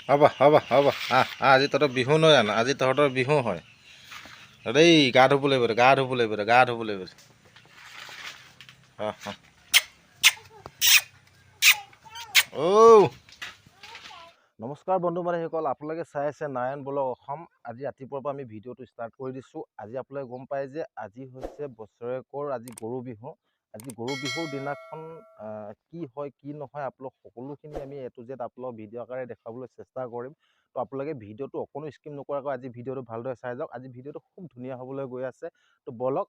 হ'ব আজি তহঁতৰ বিহু নহয় জানো আজি তহঁতৰ বিহু হয় দেই গা ধুব লাগিব নমস্কাৰ বন্ধু বান্ধৱীসকল আপোনালোকে চাই আছে নাৰায়ণ ব্লগ অসম আজি ৰাতিপুৱাৰ পৰা আমি ভিডিঅ'টো ষ্টাৰ্ট কৰি দিছোঁ আজি আপোনালোকে গম পায় যে আজি হৈছে বছৰেকৰ আজি গৰু বিহু আজি গৰু বিহুৰ দিনাখন কি হয় কি নহয় আপোনালোক সকলোখিনি আমি এ টু জেড আপোনালোক ভিডিঅ' আকাৰে দেখাবলৈ চেষ্টা কৰিম তো আপোনালোকে ভিডিঅ'টো অকণো স্কিপ নকৰাকৈ আজি ভিডিঅ'টো ভালদৰে চাই যাওক আজি ভিডিঅ'টো খুব ধুনীয়া হ'বলৈ গৈ আছে তো বলক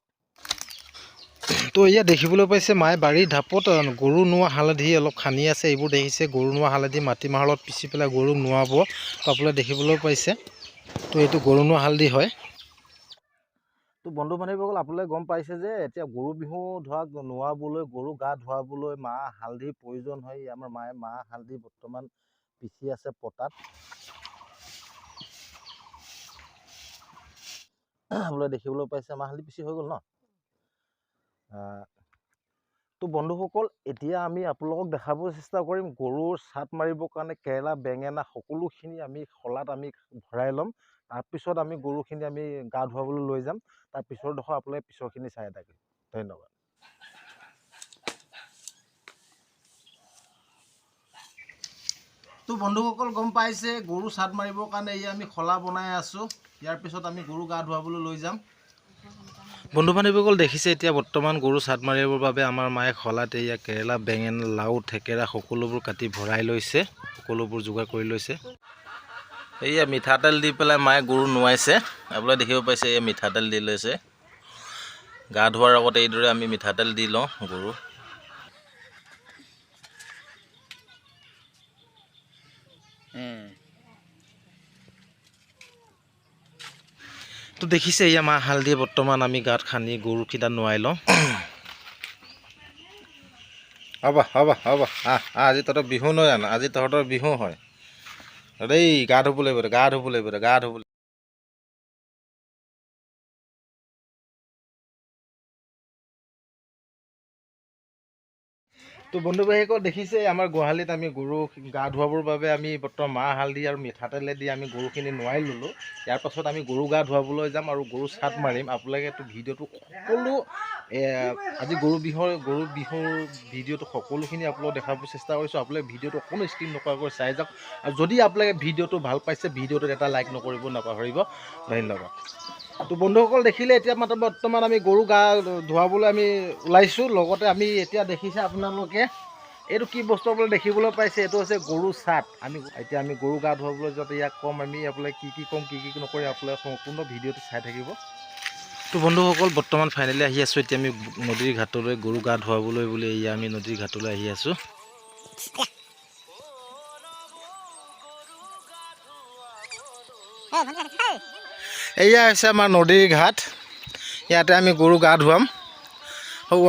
তো ইয়াত দেখিবলৈ পাইছে মায়ে বাৰীৰ ঢাপত গৰু নোৱা হালধি অলপ খানি আছে এইবোৰ দেখিছে গৰু নোৱা হালধি মাটিমাহৰ লগত পিচি পেলাই গৰুক নোৱাব তো আপোনালোকে দেখিবলৈ পাইছে তো এইটো গৰু নোৱা হালধি হয় তো বন্ধু বান্ধৱীসকল আপোনালোকে গম পাইছে যে এতিয়া গৰু বিহু ধৰক নোৱাবলৈ গৰু গা ধুৱাবলৈ মাহ হালধিৰ প্ৰয়োজন হয় আমাৰ মায়ে মাহ হালধি বৰ্তমান পিচি আছে পতাত আপোনালোকে দেখিবলৈ পাইছে মাহ হালধি পিচি হৈ গ'ল ন তো বন্ধুসকল এতিয়া আমি আপোনালোকক দেখাবলৈ চেষ্টা কৰিম গৰুৰ ছাট মাৰিবৰ কাৰণে কেৰেলা বেঙেনা সকলোখিনি আমি খলাত আমি ভৰাই ল'ম তাৰপিছত আমি গৰুখিনি আমি গা ধুৱাবলৈ লৈ যাম তাৰ পিছৰ ডোখৰ আপোনালোকে পিছৰখিনি চাই থাকে ধন্যবাদ তো বন্ধুসকল গম পাইছে গৰু ছাট মাৰিবৰ কাৰণে এই আমি খলা বনাই আছোঁ ইয়াৰ পিছত আমি গৰু গা ধুৱাবলৈ লৈ যাম বন্ধু বান্ধৱীসকল দেখিছে এতিয়া বৰ্তমান গৰু ছাট মাৰিবৰ বাবে আমাৰ মায়ে খলাত এয়া কেৰেলা বেঙেনা লাও থেকেৰা সকলোবোৰ কাটি ভৰাই লৈছে সকলোবোৰ যোগাৰ কৰি লৈছে এয়া মিঠাতেল দি পেলাই মায়ে গৰু নোৱাইছে আপোনালোকে দেখিব পাইছে এয়া মিঠাতেল দি লৈছে গা ধোৱাৰ আগতে এইদৰে আমি মিঠাতেল দি লওঁ গৰু তো দেখিছে এয়া মাহ হালধি বৰ্তমান আমি গাত খানি গৰুকেইটা নোৱাই লওঁ হ'ব আজি তহঁতৰ বিহু নহয় জানো আজি তহঁতৰ বিহু হয় দেই গা ধুব লাগিব তো বন্ধু বান্ধৱীসকল দেখিছে আমাৰ গোহালিত আমি গৰু গা ধুৱাবৰ বাবে আমি বৰ্তমান মাহ হালধি আৰু মিঠাতেলেদি আমি গৰুখিনি নোৱাই ল'লোঁ ইয়াৰ পাছত আমি গৰু গা ধুৱাবলৈ যাম আৰু গৰু ছাট মাৰিম আপোনালোকেতো ভিডিঅ'টো সকলো আজি গৰু বিহুৰ ভিডিঅ'টো সকলোখিনি আপোনালোক দেখাবলৈ চেষ্টা কৰিছোঁ আপোনালোকে ভিডিঅ'টো অকণো স্কিপ নকৰাকৈ চাই যাওক আৰু যদি আপোনালোকে ভিডিঅ'টো ভাল পাইছে ভিডিঅ'টোত এটা লাইক নকৰিব নাপাহৰিব ধন্যবাদ তো বন্ধুসকল দেখিলে এতিয়া মাত্ৰ বৰ্তমান আমি গৰু গা ধুৱাবলৈ আমি ওলাইছোঁ লগতে আমি এতিয়া দেখিছে আপোনালোকে এইটো কি বস্তু আপোনালোকে দেখিবলৈ পাইছে এইটো হৈছে গৰু ছাট এতিয়া আমি গৰু গা ধুৱাবলৈ যাতে ইয়াক ক'ম আমি আপোনালোকে কি ক'ম কি নকৰি আপোনালোকে সম্পূৰ্ণ ভিডিঅ'টো চাই থাকিব তো বন্ধুসকল বৰ্তমান ফাইনেলি আহি আছোঁ এতিয়া আমি নদীৰ ঘাটলৈ গৰু গা ধুৱাবলৈ বুলি এয়া আমি নদীৰ ঘাটলৈ আহি আছোঁ এয়া হৈছে আমাৰ নদীৰ ঘাট ইয়াতে আমি গৰু গা ধুৱাম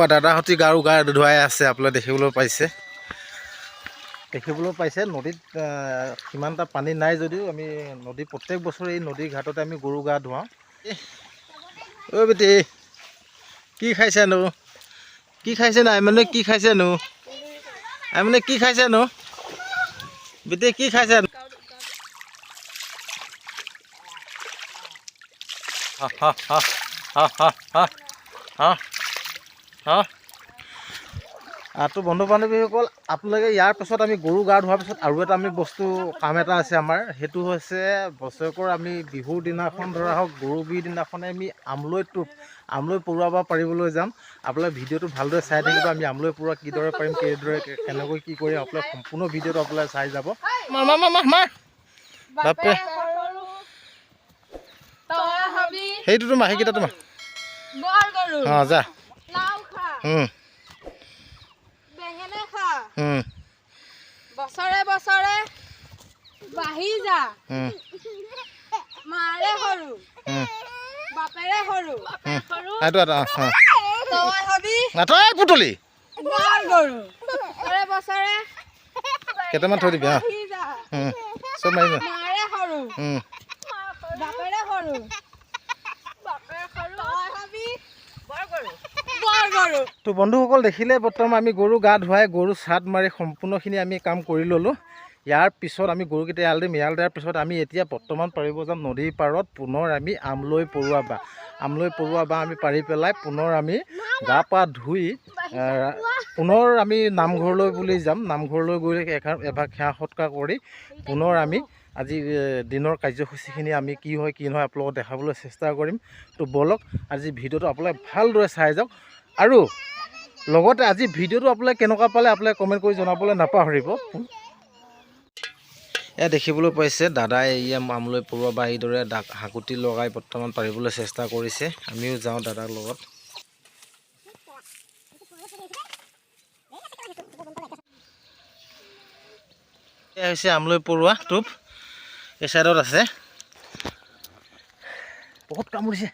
দাদাহঁতি গা ধুৱাই আছে আপোনালোকে দেখিবলৈ পাইছে নদীত সিমান এটা পানী নাই যদিও আমি নদী প্ৰত্যেক বছৰে এই নদীৰ ঘাটতে আমি গৰু গা ধুৱাওঁ অ' বেটি কি খাইছেনো মানে কি খাইছেনো বেটি কি খাইছে তো বন্ধু বান্ধৱীসকল আপোনালোকে ইয়াৰ পাছত আমি গৰু গা ধোৱাৰ পিছত আৰু এটা আমি কাম এটা আছে আমাৰ সেইটো হৈছে বছৰেকৰ আমি বিহুৰ দিনাখন ধৰা হওক গৰু বিহুৰ দিনাখনে আমি আমলৈ পৰুৱাব পাৰিবলৈ যাম আপোনালোকে ভিডিঅ'টো ভালদৰে চাই থাকিব আমি আমলৈ পৰুৱা কিদৰে পাৰিম কেনেকৈ কি কৰিম আপোনালোকে সম্পূৰ্ণ ভিডিঅ'টো আপোনালোকে চাই যাব সেইটোতো মাহীকেইটা তোমাৰ অঁ যা বছৰে বছৰে বাঢ়ি যা মাৰে সৰু বাপেৰে সৰু তই হবি পুতলি গৰু বছৰে বছৰে কেইটামান থৈ দিবি চব মাৰিবি মাৰে সৰু বাপেৰে সৰু তো বন্ধুসকল দেখিলে বৰ্তমান আমি গৰু গা ধুৱাই গৰু ছাট মাৰি সম্পূৰ্ণখিনি আমি কাম কৰি ল'লোঁ ইয়াৰ পিছত আমি গৰুকেইটা এৰাল দিম। এৰাল দিয়াৰ পিছত আমি এতিয়া বৰ্তমান পাৰিব যাম নদীৰ পাৰত। পুনৰ আমি আমলৈ পৰুৱা বাঁহ আমি পাৰি পেলাই পুনৰ আমি গা পা ধুই পুনৰ আমি নামঘৰলৈ বুলি যাম। নামঘৰলৈ গৈ এভাগ সেৱা সৎকাৰ কৰি পুনৰ আমি আজি দিনৰ কাৰ্যসূচীখিনি আমি কি হয় কি নহয় আপোনালোকক দেখাবলৈ চেষ্টা কৰিম। তো বলক আজি ভিডিঅ'টো আপোনালোকে ভালদৰে চাই যাওক, আৰু লগতে আজি ভিডিঅ'টো আপোনালোকে কেনেকুৱা পালে আপোনালোকে কমেণ্ট কৰি জনাবলৈ নাপাহৰিব। এয়া দেখিবলৈ পাইছে দাদাই আমলৈ পৰুৱা বাঁহ এইদৰে হাকুটি লগাই বৰ্তমান পাৰিবলৈ চেষ্টা কৰিছে। আমিও যাওঁ দাদাৰ লগত। এয়া হৈছে আমলৈ পৰুৱা টোপ, এই চাইডত আছে। বহুত কামুৰিছে।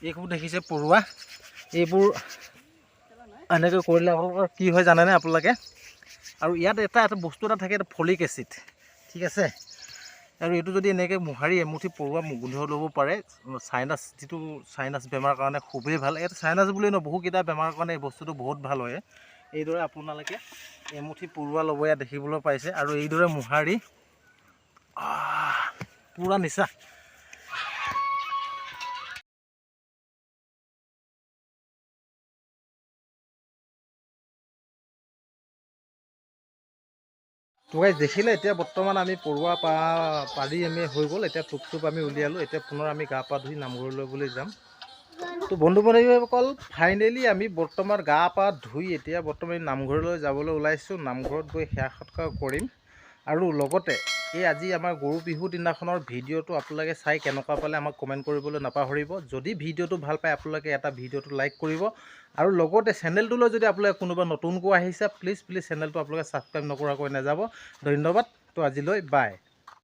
এইবোৰ দেখিছে পৰুৱা, এইবোৰ এনেকৈ কৰিলে আপোনালোকৰ কি হয় জানেনে আপোনালোকে? আৰু ইয়াত এটা বস্তু এটা থাকে, এটা ফলিক এচিড, ঠিক আছে। আৰু এইটো যদি এনেকৈ মোহাৰি এমুঠি পৰুৱা গোন্ধ ল'ব পাৰে, চাইনাছ যিটো চাইনাছ বেমাৰৰ কাৰণে খুবেই ভাল। এইটো চাইনাছ বুলিয়ে নহয়, বহুকেইটা বেমাৰৰ কাৰণে এই বস্তুটো বহুত ভাল হয়। এইদৰে আপোনালোকে এমুঠি পৰুৱা ল'ব, ইয়াত দেখিবলৈ পাইছে, আৰু এইদৰে মোহাৰি পূৰা নিচা। তো গাইজ দেখিলে, এতিয়া বৰ্তমান আমি পৰুৱা পাৰি আমি হৈ গ'ল। এতিয়া টোপ আমি উলিয়ালোঁ। এতিয়া পুনৰ আমি গা পা ধুই নামঘৰলৈ বুলি যাম। তো বন্ধু বান্ধৱীসকল, ফাইনেলি আমি বৰ্তমান গা পা ধুই এতিয়া বৰ্তমান নামঘৰলৈ যাবলৈ ওলাইছোঁ। নামঘৰত গৈ সেৱা সৎকাৰ কৰিম, আৰু লগতে এই আজি আমাৰ গৰু বিহুৰ দিনাখনৰ ভিডিঅ'টো আপোনালোকে চাই কেনেকুৱা পালে আমাক কমেণ্ট কৰিবলৈ নাপাহৰিব। যদি ভিডিঅ'টো ভাল পায় আপোনালোকে এটা ভিডিঅ'টো লাইক কৰিব, আৰু লগতে চেনেলটোলৈ যদি আপোনালোকে কোনোবা নতুনকৈ আহিছে প্লিজ চেনেলটো আপোনালোকে ছাবস্ক্ৰাইব নকৰাকৈ নাযাব। ধন্যবাদ। তো আজিলৈ বাই।